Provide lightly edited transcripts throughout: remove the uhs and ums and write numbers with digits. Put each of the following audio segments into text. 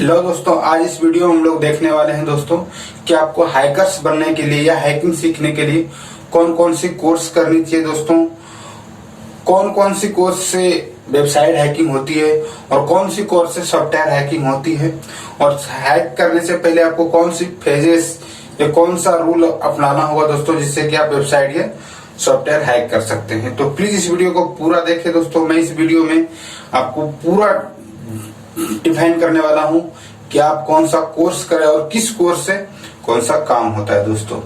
Hello दोस्तों, आज इस वीडियो में हम लोग देखने वाले हैं दोस्तों कि आपको हैकर्स बनने के लिए या हैकिंग सीखने के लिए कौन कौन सी कोर्स करनी चाहिए दोस्तों, कौन कौन सी कोर्स से वेबसाइट हैकिंग होती है और कौन सी कोर्स से सॉफ्टवेयर हैकिंग होती है, और हैक करने से पहले आपको कौन सी फेजेस या कौन सा रूल अपनाना होगा दोस्तों, जिससे कि आप वेबसाइट या सॉफ्टवेयर हैक कर सकते हैं। तो प्लीज इस वीडियो को पूरा देखें दोस्तों। मैं इस वीडियो में आपको पूरा डिफाइन करने वाला हूं कि आप कौन सा कोर्स करें और किस कोर्स से कौन सा काम होता है दोस्तों।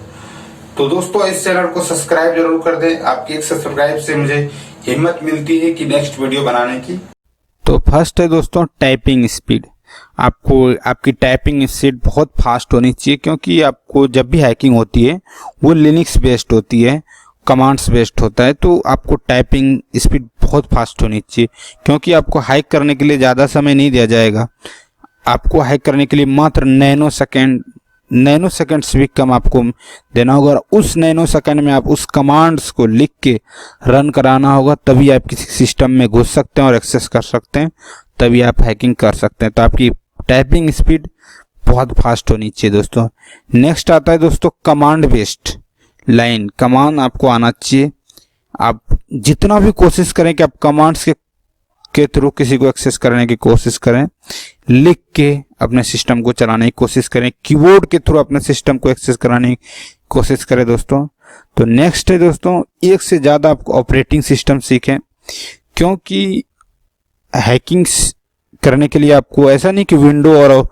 तो दोस्तों इस चैनल को सब्सक्राइब जरूर कर दें, आपकी एक सब्सक्राइब से मुझे हिम्मत मिलती है कि नेक्स्ट वीडियो बनाने की। तो फर्स्ट है दोस्तों टाइपिंग स्पीड। आपको आपकी टाइपिंग स्पीड बहुत फास्ट होनी चाहिए, क्योंकि आपको जब भी हैकिंग होती है वो लिनक्स बेस्ड होती है, कमांड्स बेस्ड होता है। तो आपको टाइपिंग स्पीड बहुत फास्ट होनी चाहिए, क्योंकि आपको हैक करने के लिए ज़्यादा समय नहीं दिया जाएगा। आपको हैक करने के लिए मात्र नैनो सेकंड से भी कम आपको देना होगा, और उस नैनो सेकंड में आप उस कमांड्स को लिख के रन कराना होगा, तभी आप किसी सिस्टम में घुस सकते हैं और एक्सेस कर सकते हैं, तभी आप हैकिंग कर सकते हैं। तो आपकी टाइपिंग स्पीड बहुत फास्ट होनी चाहिए दोस्तों। नेक्स्ट आता है दोस्तों कमांड बेस्ड लाइन। कमांड आपको आना चाहिए। आप जितना भी कोशिश करें कि आप कमांड्स के थ्रू किसी को एक्सेस करने की कोशिश करें, लिख के अपने सिस्टम को चलाने की कोशिश करें, कीबोर्ड के थ्रू अपने सिस्टम को एक्सेस कराने की कोशिश करें दोस्तों। तो नेक्स्ट है दोस्तों, एक से ज़्यादा आपको ऑपरेटिंग सिस्टम सीखें, क्योंकि हैकिंग करने के लिए आपको ऐसा नहीं कि विंडो और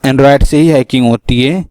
एंड्रॉयड से ही हैकिंग होती है।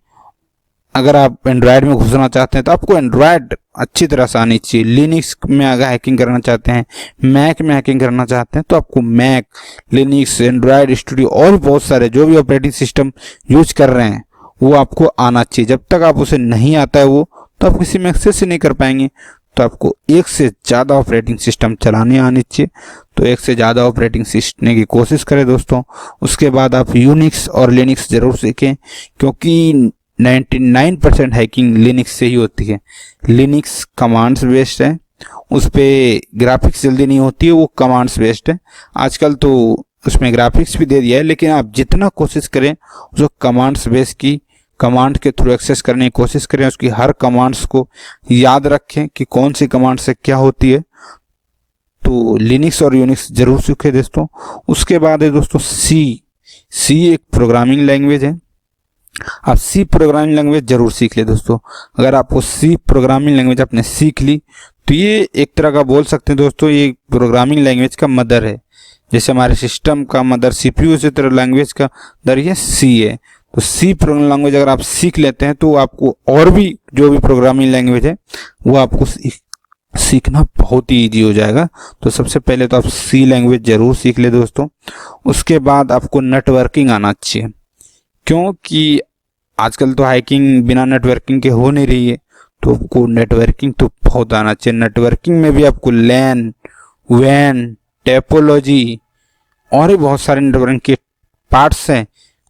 अगर आप एंड्रॉयड में घुसना चाहते हैं तो आपको एंड्रॉयड अच्छी तरह से आनी चाहिए। लिनक्स में अगर हैकिंग करना चाहते हैं, मैक में हैकिंग करना चाहते हैं, तो आपको मैक, लिनक्स, एंड्रॉयड स्टूडियो और बहुत सारे जो भी ऑपरेटिंग सिस्टम यूज कर रहे हैं वो आपको आना चाहिए। जब तक आप उसे नहीं आता है वो, तो आप किसी में एक्सेस ही नहीं कर पाएंगे। तो आपको एक से ज़्यादा ऑपरेटिंग सिस्टम चलाने आनी चाहिए। तो एक से ज़्यादा ऑपरेटिंग सीखने की कोशिश करें दोस्तों। उसके बाद आप यूनिक्स और लिनक्स जरूर सीखें, क्योंकि 99% हैकिंग लिनक्स से ही होती है। लिनक्स कमांड्स बेस्ड है, उस पर ग्राफिक्स जल्दी नहीं होती है, वो कमांड्स बेस्ड है। आजकल तो उसमें ग्राफिक्स भी दे दिया है, लेकिन आप जितना कोशिश करें उसको कमांड्स बेस्ड की कमांड के थ्रू एक्सेस करने की कोशिश करें। उसकी हर कमांड्स को याद रखें कि कौन सी कमांड से क्या होती है। तो लिनक्स और यूनिक्स जरूर सीखें दोस्तों। उसके बाद है दोस्तों सी एक प्रोग्रामिंग लैंग्वेज है। आप सी प्रोग्रामिंग लैंग्वेज जरूर सीख ले दोस्तों। अगर आपको सी प्रोग्रामिंग लैंग्वेज आपने सीख ली, तो ये एक तरह का बोल सकते हैं दोस्तों, ये प्रोग्रामिंग लैंग्वेज का मदर है। जैसे हमारे सिस्टम का मदर सीपीयू, उसी तरह लैंग्वेज का मदर ये सी है। तो सी प्रोग्रामिंग लैंग्वेज अगर आप सीख लेते हैं तो आपको और भी जो भी प्रोग्रामिंग लैंग्वेज है वो आपको सीखना बहुत ही ईजी हो जाएगा। तो सबसे पहले तो आप सी लैंग्वेज जरूर सीख ले दोस्तों। उसके बाद आपको नेटवर्किंग आना चाहिए, क्योंकि आजकल तो हैकिंग बिना नेटवर्किंग के हो नहीं रही है। तो आपको नेटवर्किंग तो बहुत आना चाहिए। नेटवर्किंग में भी आपको लैन, वैन, टोपोलॉजी और भी बहुत सारे नेटवर्किंग के पार्ट्स हैं,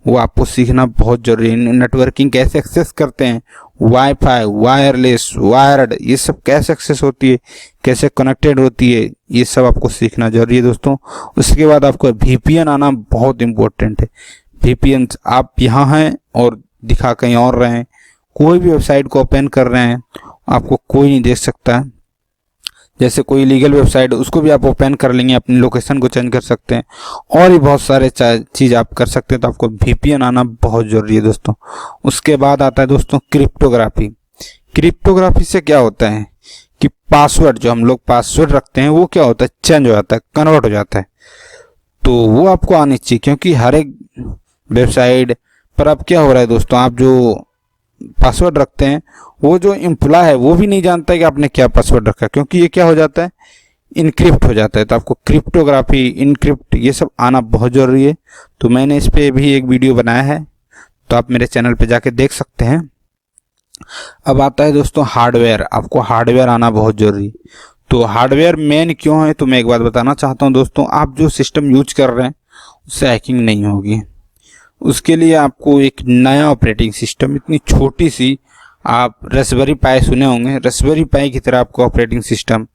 वो आपको सीखना बहुत जरूरी है। नेटवर्किंग कैसे एक्सेस करते हैं, वाईफाई, वायरलेस, वायर्ड, ये सब कैसे एक्सेस होती है, कैसे कनेक्टेड होती है, ये सब आपको सीखना जरूरी है दोस्तों। उसके बाद आपको वीपीएन आना बहुत इंपॉर्टेंट है। वीपीएन, आप यहाँ हैं और दिखा कहीं और रहे हैं, कोई भी वेबसाइट को ओपन कर रहे हैं, आपको कोई नहीं देख सकता है। जैसे कोई लीगल वेबसाइट, उसको भी आप ओपन कर लेंगे, अपनी लोकेशन को चेंज कर सकते हैं, और भी बहुत सारे चीज़ आप कर सकते हैं। तो आपको वीपीएन आना बहुत ज़रूरी है दोस्तों। उसके बाद आता है दोस्तों क्रिप्टोग्राफी। क्रिप्टोग्राफी से क्या होता है कि पासवर्ड, जो हम लोग पासवर्ड रखते हैं, वो क्या होता है, चेंज हो जाता है, कन्वर्ट हो जाता है। तो वो आपको आनी चाहिए, क्योंकि हर एक वेबसाइट पर अब क्या हो रहा है दोस्तों, आप जो पासवर्ड रखते हैं वो जो एम्प्लॉय है वो भी नहीं जानता है कि आपने क्या पासवर्ड रखा है, क्योंकि ये क्या हो जाता है, इनक्रिप्ट हो जाता है। तो आपको क्रिप्टोग्राफी, इनक्रिप्ट, ये सब आना बहुत ज़रूरी है। तो मैंने इस पे भी एक वीडियो बनाया है, तो आप मेरे चैनल पे जाके देख सकते हैं। अब आता है दोस्तों हार्डवेयर। आपको हार्डवेयर आना बहुत ज़रूरी है। तो हार्डवेयर मेन क्यों है, तो मैं एक बात बताना चाहता हूँ दोस्तों। आप जो सिस्टम यूज कर रहे हैं उससे हैकिंग नहीं होगी। उसके लिए आपको एक नया ऑपरेटिंग सिस्टम, इतनी छोटी सी, आप रास्पबेरी पाई सुने होंगे, रास्पबेरी पाई की तरह आपको ऑपरेटिंग सिस्टम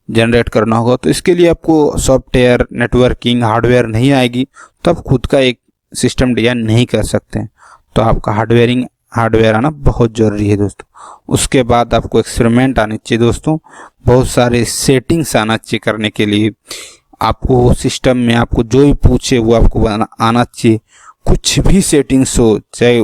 जनरेट करना होगा। तो इसके लिए आपको सॉफ्टवेयर, नेटवर्किंग, हार्डवेयर नहीं आएगी, तो आप खुद का एक सिस्टम डिजाइन नहीं कर सकते हैं। तो आपका हार्डवेयर आना बहुत ज़रूरी है दोस्तों। उसके बाद आपको एक्सपेरिमेंट आने चाहिए दोस्तों, बहुत सारे सेटिंग्स आना चाहिए करने के लिए। आपको सिस्टम में आपको जो भी पूछे वो आपको आना चाहिए। कुछ भी सेटिंग्स हो, चाहे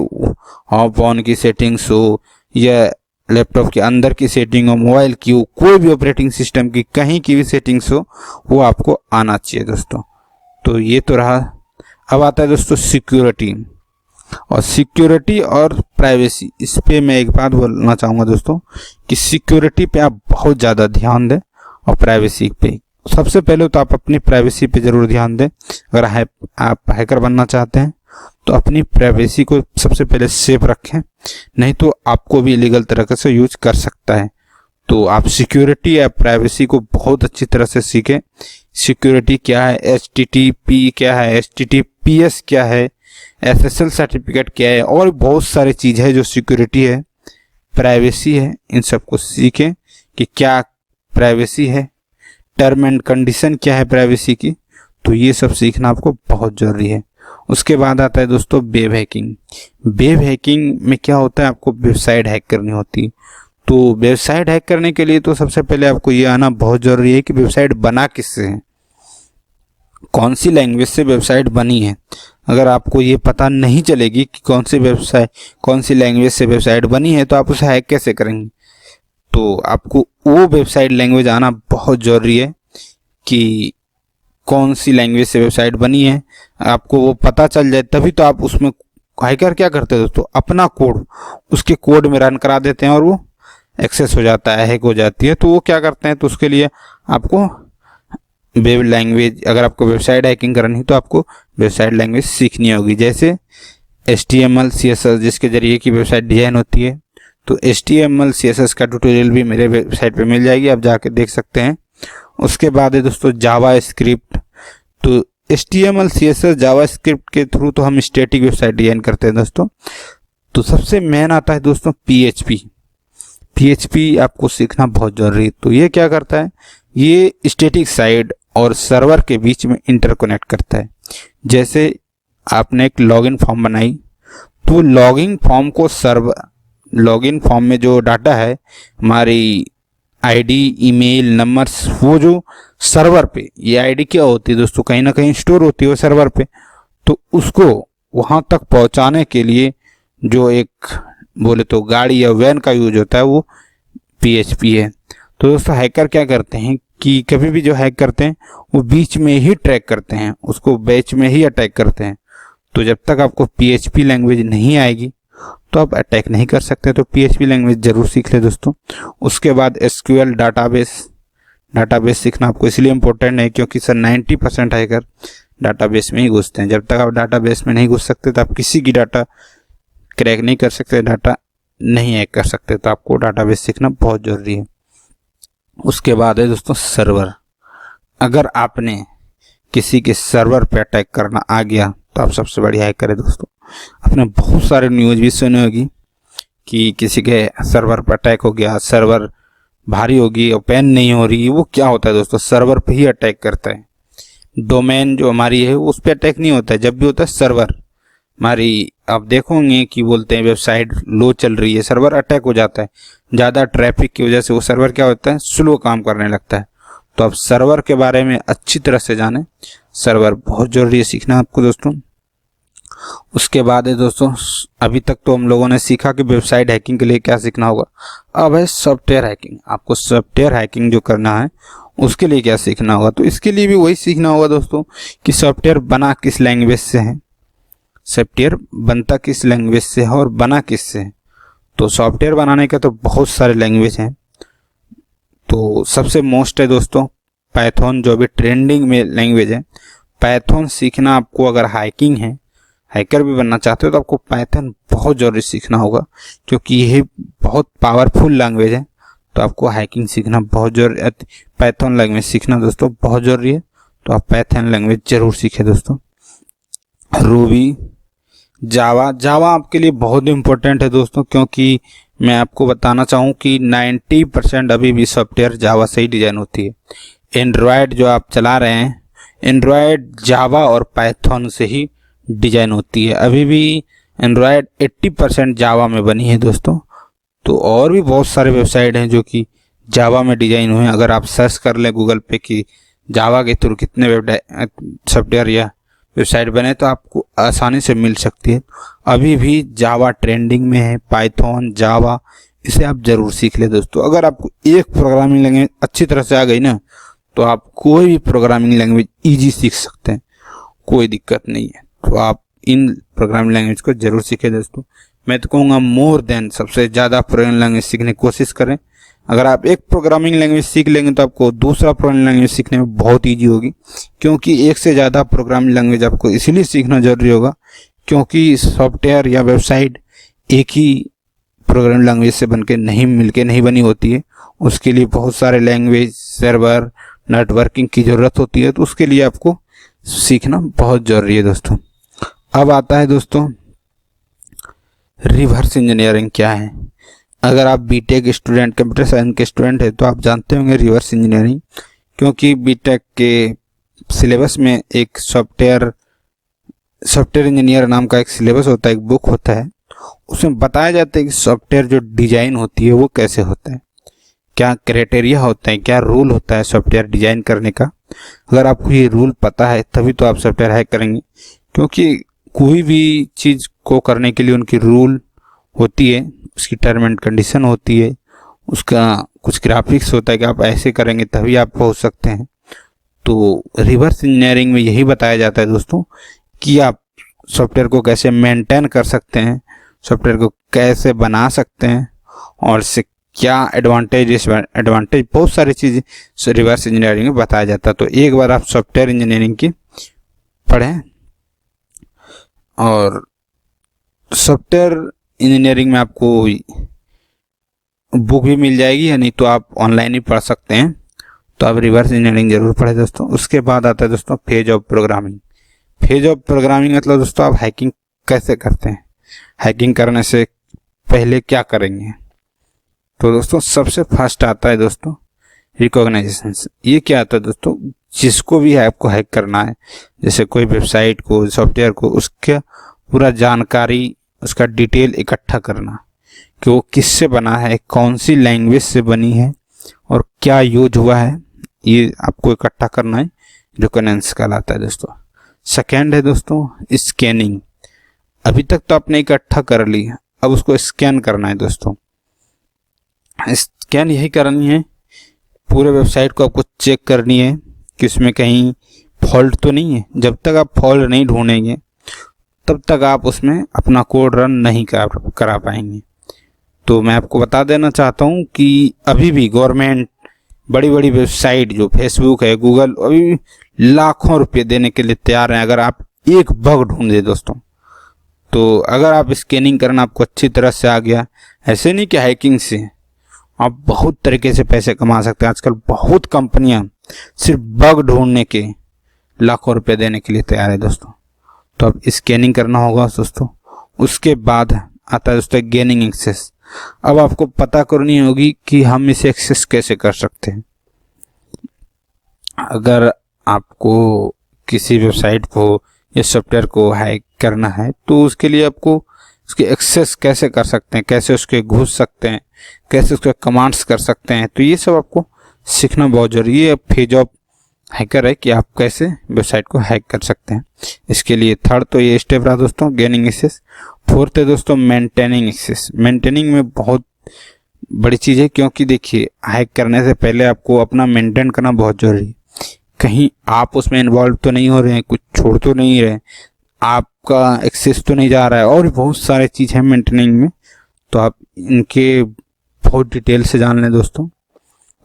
ऑफ ऑन की सेटिंग्स हो या लैपटॉप के अंदर की सेटिंग हो, मोबाइल की हो, कोई भी ऑपरेटिंग सिस्टम की कहीं की भी सेटिंग्स हो, वो आपको आना चाहिए दोस्तों। तो ये तो रहा। अब आता है दोस्तों सिक्योरिटी। और सिक्योरिटी और प्राइवेसी, इस पे मैं एक बात बोलना चाहूँगा दोस्तों कि सिक्योरिटी पे आप बहुत ज़्यादा ध्यान दें और प्राइवेसी पे। सबसे पहले तो आप अपनी प्राइवेसी पे ज़रूर ध्यान दें। अगर आप हैकर बनना चाहते हैं तो अपनी प्राइवेसी को सबसे पहले सेफ रखें, नहीं तो आपको भी इलीगल तरीके से यूज कर सकता है। तो आप सिक्योरिटी या प्राइवेसी को बहुत अच्छी तरह से सीखें। सिक्योरिटी क्या है, HTTP क्या है, HTTPS क्या है, SSL सर्टिफिकेट क्या है, और बहुत सारी चीज़ है जो सिक्योरिटी है, प्राइवेसी है। इन सबको सीखें कि क्या प्राइवेसी है, टर्म एंड कंडीशन क्या है प्राइवेसी की। तो ये सब सीखना आपको बहुत ज़रूरी है। उसके बाद आता है दोस्तों वेब हैकिंग। वेब हैकिंग में क्या होता है, आपको वेबसाइट हैक करनी होती है। तो वेबसाइट हैक करने के लिए तो सबसे पहले आपको ये आना बहुत ज़रूरी है कि वेबसाइट बना किससे है, कौन सी लैंग्वेज से वेबसाइट बनी है। अगर आपको ये पता नहीं चलेगी कि कौन सी लैंग्वेज से वेबसाइट बनी है, तो आप उसे हैक कैसे करेंगे। तो आपको वो वेबसाइट लैंग्वेज आना बहुत ज़रूरी है कि कौन सी लैंग्वेज से वेबसाइट बनी है। आपको वो पता चल जाए तभी तो आप उसमें, हैकर क्या करते हैं दोस्तों, अपना कोड उसके कोड में रन करा देते हैं और वो एक्सेस हो जाता है, हैक हो जाती है। तो वो क्या करते हैं, तो उसके लिए आपको वेब लैंग्वेज, अगर आपको वेबसाइट हैकिंग करनी है तो आपको वेबसाइट लैंग्वेज सीखनी होगी, जैसे HTML CSS जिसके जरिए की वेबसाइट डिजाइन होती है। तो HTML CSS का ट्यूटोरियल भी मेरे वेबसाइट पे मिल जाएगी, आप जाके देख सकते हैं। उसके बाद है दोस्तों जावा स्क्रिप्ट। तो HTML CSS जावा स्क्रिप्ट के थ्रू तो हम स्टैटिक वेबसाइट डिजाइन करते हैं दोस्तों। तो सबसे मेन आता है दोस्तों PHP आपको सीखना बहुत जरूरी है। तो ये क्या करता है, ये स्टैटिक साइट और सर्वर के बीच में इंटरकनेक्ट करता है। जैसे आपने एक लॉगिन फॉर्म बनाई, तो लॉगिन फॉर्म में जो डाटा है, हमारी आईडी, ईमेल, नंबर्स, वो जो सर्वर पे, ये आईडी क्या होती है दोस्तों, कहीं ना कहीं स्टोर होती है वो सर्वर पे। तो उसको वहां तक पहुंचाने के लिए जो एक बोले तो गाड़ी या वैन का यूज होता है, वो PHP है। तो दोस्तों हैकर क्या करते हैं कि कभी भी जो हैक करते हैं वो बीच में ही ट्रैक करते हैं, उसको बैच में ही अटैक करते हैं। तो जब तक आपको PHP लैंग्वेज नहीं आएगी तो आप अटैक नहीं कर सकते। तो PHP लैंग्वेज जरूर सीख ले दोस्तों। उसके बाद SQL डाटाबेस सीखना आपको इसलिए इम्पोर्टेंट है क्योंकि सर 90% हैकर डाटाबेस में ही घुसते हैं। जब तक आप डाटाबेस में नहीं घुस सकते तो आप किसी की डाटा क्रैक नहीं कर सकते, डाटा नहीं हैक कर सकते। तो आपको डाटाबेस सीखना बहुत ज़रूरी है। उसके बाद है दोस्तों सर्वर। अगर आपने किसी के सर्वर पे अटैक करना आ गया तो आप सबसे बड़ी हैकर है दोस्तों। आपने बहुत सारे न्यूज़ भी सुनी होगी कि किसी के सर्वर पर अटैक हो गया, सर्वर भारी होगी, ओपन नहीं हो रही। वो क्या होता है दोस्तों, सर्वर पे ही अटैक करता है। डोमेन जो हमारी है उस पर अटैक नहीं होता है, जब भी होता है सर्वर हमारी, आप देखोगे कि बोलते हैं वेबसाइट लो चल रही है, सर्वर अटैक हो जाता है। ज़्यादा ट्रैफिक की वजह से वो सर्वर क्या होता है, स्लो काम करने लगता है। तो आप सर्वर के बारे में अच्छी तरह से जानें, सर्वर बहुत ज़रूरी है सीखना आपको दोस्तों। उसके बाद है दोस्तों, अभी तक तो हम लोगों ने सीखा कि वेबसाइट हैकिंग के लिए क्या सीखना होगा। अब है सॉफ्टवेयर हैकिंग। आपको सॉफ्टवेयर हैकिंग जो करना है उसके लिए क्या सीखना होगा। तो इसके लिए भी वही सीखना होगा दोस्तों कि सॉफ्टवेयर बना किस लैंग्वेज से है, सॉफ्टवेयर बनता किस लैंग्वेज से है और बना किस से है। तो सॉफ्टवेयर बनाने के तो बहुत सारे लैंग्वेज हैं। तो सबसे मोस्ट है दोस्तों पाइथन, जो भी ट्रेंडिंग में लैंग्वेज है। पाइथन सीखना आपको, अगर हैकिंग है, हैकर भी बनना चाहते हो तो आपको पाइथन बहुत ज़रूरी सीखना होगा क्योंकि यह बहुत पावरफुल लैंग्वेज है। तो आपको हैकिंग सीखना बहुत जरूरी, पाइथन लैंग्वेज सीखना दोस्तों बहुत ज़रूरी है। तो आप पाइथन लैंग्वेज जरूर सीखें दोस्तों। रूबी, जावा आपके लिए बहुत इंपॉर्टेंट है दोस्तों, क्योंकि मैं आपको बताना चाहूँ कि 90% अभी भी सॉफ्टवेयर जावा से ही डिज़ाइन होती है। एंड्रॉयड जो आप चला रहे हैं, एंड्रॉयड जावा और पाइथन से ही डिजाइन होती है। अभी भी एंड्रॉयड 80% जावा में बनी है दोस्तों। तो और भी बहुत सारे वेबसाइट हैं जो कि जावा में डिजाइन हुए हैं। अगर आप सर्च कर लें गूगल पे कि जावा के थ्रू कितने सॉफ्टवेयर या वेबसाइट बने तो आपको आसानी से मिल सकती है। अभी भी जावा ट्रेंडिंग में है, पाइथन, जावा, इसे आप जरूर सीख ले दोस्तों। अगर आपको एक प्रोग्रामिंग लैंग्वेज अच्छी तरह से आ गई ना तो आप कोई भी प्रोग्रामिंग लैंग्वेज इजी सीख सकते हैं, कोई दिक्कत नहीं है। तो आप इन प्रोग्रामिंग लैंग्वेज को जरूर सीखें दोस्तों। मैं तो कहूँगा मोर देन सबसे ज़्यादा प्रोग्रामिंग लैंग्वेज सीखने की कोशिश करें। अगर आप एक प्रोग्रामिंग लैंग्वेज सीख लेंगे तो आपको दूसरा प्रोग्रामिंग लैंग्वेज सीखने में बहुत ईजी होगी, क्योंकि एक से ज़्यादा प्रोग्रामिंग लैंग्वेज आपको इसलिए सीखना जरूरी होगा क्योंकि सॉफ्टवेयर या वेबसाइट एक ही प्रोग्रामिंग लैंग्वेज से बनके नहीं बनी होती है। उसके लिए बहुत सारे लैंग्वेज, सर्वर, नेटवर्किंग की ज़रूरत होती है। तो उसके लिए आपको सीखना बहुत ज़रूरी है दोस्तों। अब आता है दोस्तों रिवर्स इंजीनियरिंग क्या है। अगर आप बीटेक स्टूडेंट, कंप्यूटर साइंस के स्टूडेंट है तो आप जानते होंगे रिवर्स इंजीनियरिंग, क्योंकि बीटेक के सिलेबस में एक सॉफ्टवेयर इंजीनियर नाम का एक सिलेबस होता है, एक बुक होता है। उसमें बताया जाता है कि सॉफ्टवेयर जो डिजाइन होती है वो कैसे होता है, क्या क्राइटेरिया होता है, क्या रूल होता है सॉफ्टवेयर डिजाइन करने का। अगर आपको ये रूल पता है तभी तो आप सॉफ्टवेयर हैक करेंगे, क्योंकि कोई भी चीज़ को करने के लिए उनकी रूल होती है, उसकी टर्म एंड कंडीशन होती है, उसका कुछ ग्राफिक्स होता है कि आप ऐसे करेंगे तभी आप पहुंच सकते हैं। तो रिवर्स इंजीनियरिंग में यही बताया जाता है दोस्तों कि आप सॉफ्टवेयर को कैसे मेंटेन कर सकते हैं, सॉफ्टवेयर को कैसे बना सकते हैं और इससे क्या एडवांटेज बहुत सारी चीज़ें रिवर्स इंजीनियरिंग में बताया जाता है। तो एक बार आप सॉफ्टवेयर इंजीनियरिंग की पढ़ें, और सॉफ्टवेयर इंजीनियरिंग में आपको बुक भी मिल जाएगी, या नहीं तो आप ऑनलाइन ही पढ़ सकते हैं। तो आप रिवर्स इंजीनियरिंग जरूर पढ़ें दोस्तों। उसके बाद आता है दोस्तों phase of programming. Phase of programming मतलब दोस्तों आप हैकिंग कैसे करते हैं, हैकिंग करने से पहले क्या करेंगे। तो दोस्तों सबसे फर्स्ट आता है दोस्तों रिकॉग्नाइजेशन। ये क्या आता है दोस्तों, जिसको भी आपको हैक करना है, जैसे कोई वेबसाइट को, सॉफ्टवेयर को, उसका पूरा जानकारी, उसका डिटेल इकट्ठा करना कि वो किससे बना है, कौन सी लैंग्वेज से बनी है और क्या यूज हुआ है, ये आपको इकट्ठा करना है, रिकॉग्नाइजेशन कहलाता है दोस्तों। सेकेंड है दोस्तों स्कैनिंग। अभी तक तो आपने इकट्ठा कर ली, अब उसको स्कैन करना है दोस्तों। स्कैन यही करनी है, पूरे वेबसाइट को आपको चेक करनी है कि उसमें कहीं फॉल्ट तो नहीं है। जब तक आप फॉल्ट नहीं ढूंढेंगे तब तक आप उसमें अपना कोड रन नहीं करा पाएंगे। तो मैं आपको बता देना चाहता हूँ कि अभी भी गवर्नमेंट बड़ी बड़ी वेबसाइट जो फेसबुक है, गूगल, अभी लाखों रुपए देने के लिए तैयार हैं अगर आप एक बग ढूंढे दोस्तों। तो अगर आप स्कैनिंग करना आपको अच्छी तरह से आ गया, ऐसे नहीं कि हैकिंग से आप बहुत तरीके से पैसे कमा सकते हैं। आजकल बहुत कंपनियां सिर्फ बग ढूंढने के लाखों रुपए देने के लिए तैयार है दोस्तों। तो अब स्कैनिंग करना होगा दोस्तों। उसके बाद आता है दोस्तों गेनिंग एक्सेस। अब आपको पता करनी होगी कि हम इसे एक्सेस कैसे कर सकते हैं। अगर आपको किसी वेबसाइट को या सॉफ्टवेयर को हैक करना है तो उसके लिए आपको उसके एक्सेस कैसे कर सकते हैं, कैसे उसके घुस सकते हैं, कैसे उसके कमांड्स कर सकते हैं, तो ये सब आपको सीखना बहुत जरूरी है। फेज ऑफ हैकर है कि आप कैसे वेबसाइट को हैक कर सकते हैं। इसके लिए थर्ड तो ये स्टेप रहा दोस्तों गेनिंग एक्सेस। फोर्थ है दोस्तों मेंटेनिंग एक्सेस। मेंटेनिंग में बहुत बड़ी चीज़ है, क्योंकि देखिए हैक करने से पहले आपको अपना मेंटेन करना बहुत जरूरी है। कहीं आप उसमें इन्वॉल्व तो नहीं हो रहे हैं, कुछ छोड़ तो नहीं रहे, आपका एक्सेस तो नहीं जा रहा है, और बहुत सारे चीज़ है मेंटेनिंग में। तो आप इनके बहुत डिटेल से जान लें दोस्तों।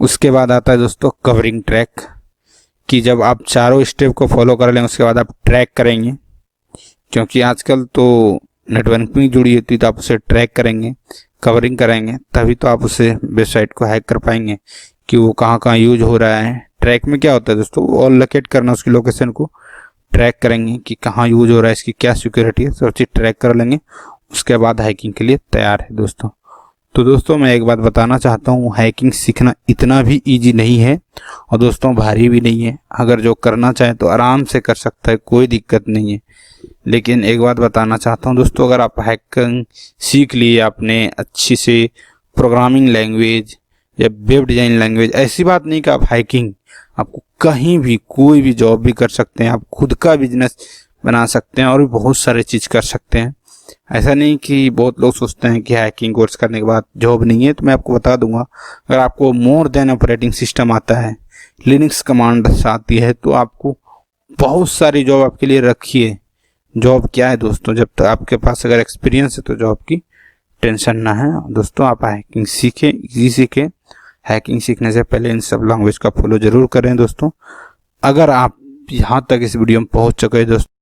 उसके बाद आता है दोस्तों कवरिंग ट्रैक, कि जब आप चारों स्टेप को फॉलो कर लें उसके बाद आप ट्रैक करेंगे, क्योंकि आजकल तो नेटवर्किंग जुड़ी होती है तो आप उसे ट्रैक करेंगे, कवरिंग करेंगे, तभी तो आप उसे वेबसाइट को हैक कर पाएंगे कि वो कहाँ कहाँ यूज हो रहा है। ट्रैक में क्या होता है दोस्तों, ऑल लोकेट करना, उसकी लोकेशन को ट्रैक करेंगे कि कहाँ यूज हो रहा है, इसकी क्या सिक्योरिटी है, सब चीज़ ट्रैक कर लेंगे। उसके बाद हैकिंग के लिए तैयार है दोस्तों। तो दोस्तों मैं एक बात बताना चाहता हूँ, हैकिंग सीखना इतना भी इजी नहीं है और दोस्तों भारी भी नहीं है। अगर जो करना चाहे तो आराम से कर सकता है, कोई दिक्कत नहीं है। लेकिन एक बात बताना चाहता हूं दोस्तों, अगर आप हैकिंग सीख लिए आपने अच्छी से प्रोग्रामिंग लैंग्वेज या वेब डिज़ाइन लैंग्वेज, ऐसी बात नहीं कि आप हैकिंग आपको कहीं भी कोई भी जॉब भी कर सकते हैं, आप खुद का बिजनेस बना सकते हैं और भी बहुत सारे चीज़ कर सकते हैं। ऐसा नहीं कि बहुत लोग सोचते हैं कि हैकिंग कोर्स करने के बाद जॉब नहीं है, तो मैं आपको बता दूंगा, अगर आपको मोर देन ऑपरेटिंग सिस्टम आता है, लिनक्स कमांड्स आती है, तो आपको बहुत सारी जॉब आपके लिए रखी है। जॉब क्या है दोस्तों, जब तक आपके पास अगर एक्सपीरियंस है तो जॉब की टेंशन ना है। दोस्तों आप हैकिंग सीखें, इजी सीखें। हैकिंग सीखने से पहले इन सब लैंग्वेज का फॉलो जरूर करें दोस्तों। अगर आप यहाँ तक इस वीडियो में पहुँच चुके हैं दोस्तों